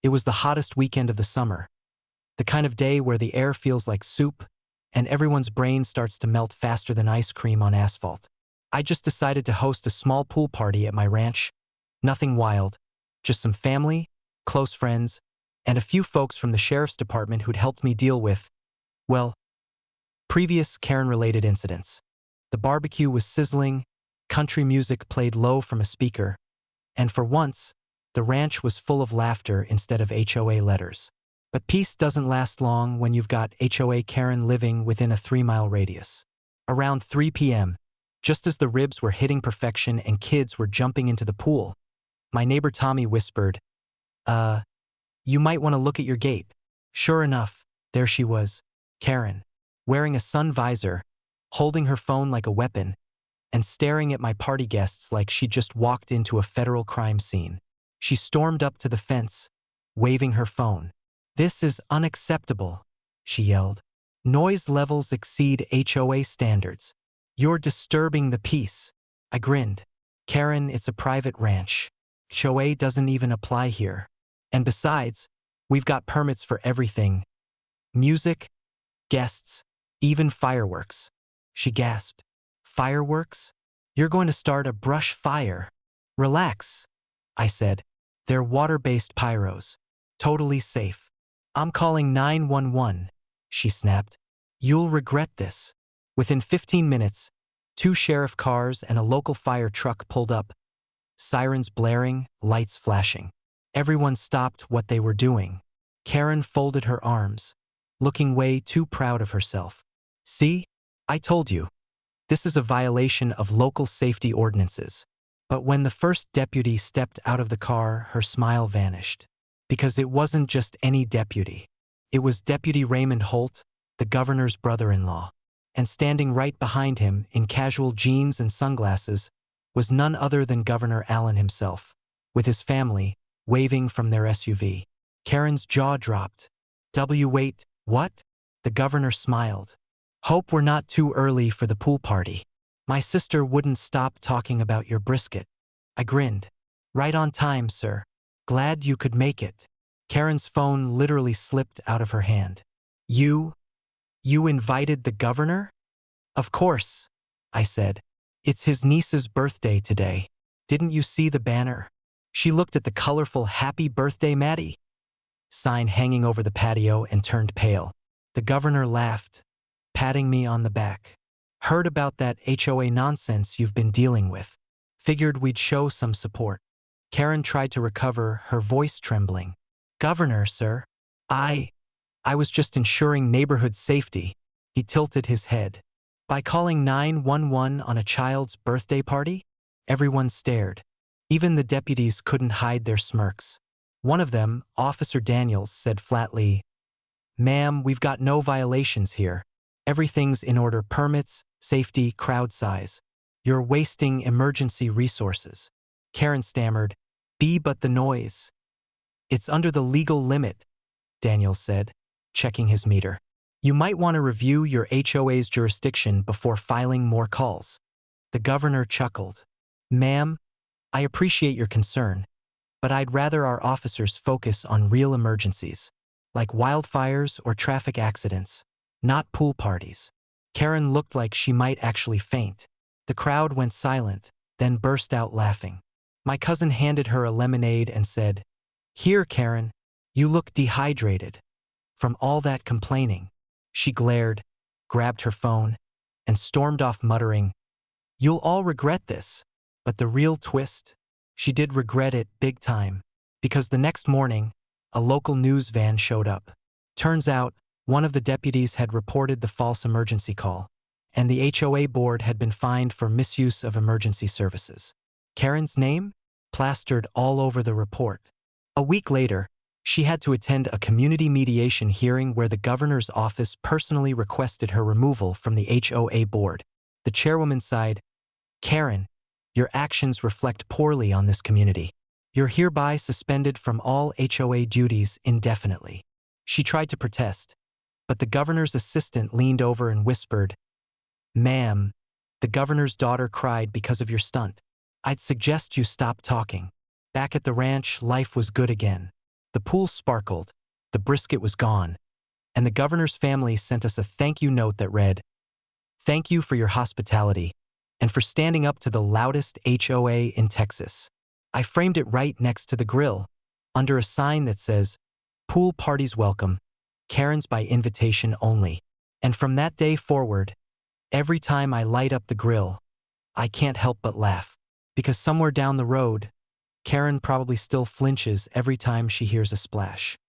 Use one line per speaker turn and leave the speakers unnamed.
It was the hottest weekend of the summer, the kind of day where the air feels like soup and everyone's brain starts to melt faster than ice cream on asphalt. I just decided to host a small pool party at my ranch. Nothing wild, just some family, close friends, and a few folks from the sheriff's department who'd helped me deal with, well, previous Karen-related incidents. The barbecue was sizzling, country music played low from a speaker, and for once, the ranch was full of laughter instead of HOA letters. But peace doesn't last long when you've got HOA Karen living within a 3-mile radius. Around 3 p.m., just as the ribs were hitting perfection and kids were jumping into the pool, my neighbor Tommy whispered, you might want to look at your gate. Sure enough, there she was, Karen, wearing a sun visor, holding her phone like a weapon, and staring at my party guests like she'd just walked into a federal crime scene. She stormed up to the fence, waving her phone. "This is unacceptable," she yelled. "Noise levels exceed HOA standards. You're disturbing the peace." I grinned. "Karen, it's a private ranch. HOA doesn't even apply here. And besides, we've got permits for everything. Music, guests, even fireworks." She gasped. "Fireworks? You're going to start a brush fire." "Relax," I said. "They're water-based pyros. Totally safe." "I'm calling 911, she snapped. "You'll regret this." Within 15 minutes, 2 sheriff cars and a local fire truck pulled up, sirens blaring, lights flashing. Everyone stopped what they were doing. Karen folded her arms, looking way too proud of herself. "See? I told you. This is a violation of local safety ordinances." But when the first deputy stepped out of the car, her smile vanished. Because it wasn't just any deputy. It was Deputy Raymond Holt, the governor's brother-in-law. And standing right behind him, in casual jeans and sunglasses, was none other than Governor Allen himself, with his family, waving from their SUV. Karen's jaw dropped. Wait, what?" The governor smiled. "Hope we're not too early for the pool party. My sister wouldn't stop talking about your brisket." I grinned. "Right on time, sir. Glad you could make it." Karen's phone literally slipped out of her hand. You invited the governor?" "Of course," I said. "It's his niece's birthday today. Didn't you see the banner?" She looked at the colorful "Happy Birthday, Maddie" sign hanging over the patio and turned pale. The governor laughed, patting me on the back. "Heard about that HOA nonsense you've been dealing with. Figured we'd show some support." Karen tried to recover, her voice trembling. "Governor, sir. I was just ensuring neighborhood safety." He tilted his head. "By calling 911 on a child's birthday party?" Everyone stared. Even the deputies couldn't hide their smirks. One of them, Officer Daniels, said flatly, "Ma'am, we've got no violations here. Everything's in order: permits, safety, crowd size. You're wasting emergency resources." Karen stammered, But the noise." "It's under the legal limit," Daniels said, checking his meter. "You might want to review your HOA's jurisdiction before filing more calls." The governor chuckled. "Ma'am, I appreciate your concern, but I'd rather our officers focus on real emergencies, like wildfires or traffic accidents, not pool parties." Karen looked like she might actually faint. The crowd went silent, then burst out laughing. My cousin handed her a lemonade and said, "Here, Karen, you look dehydrated from all that complaining." She glared, grabbed her phone, and stormed off muttering, "You'll all regret this." But the real twist? She did regret it big time, because the next morning, a local news van showed up. Turns out, one of the deputies had reported the false emergency call, and the HOA board had been fined for misuse of emergency services. Karen's name? Plastered all over the report. A week later, she had to attend a community mediation hearing where the governor's office personally requested her removal from the HOA board. The chairwoman sighed, "Karen, your actions reflect poorly on this community. You're hereby suspended from all HOA duties indefinitely." She tried to protest, but the governor's assistant leaned over and whispered, "Ma'am, the governor's daughter cried because of your stunt. I'd suggest you stop talking." Back at the ranch, life was good again. The pool sparkled, the brisket was gone, and the governor's family sent us a thank you note that read, "Thank you for your hospitality and for standing up to the loudest HOA in Texas." I framed it right next to the grill, under a sign that says, "Pool parties welcome, Karen's by invitation only." And from that day forward, every time I light up the grill, I can't help but laugh. Because somewhere down the road, Karen probably still flinches every time she hears a splash.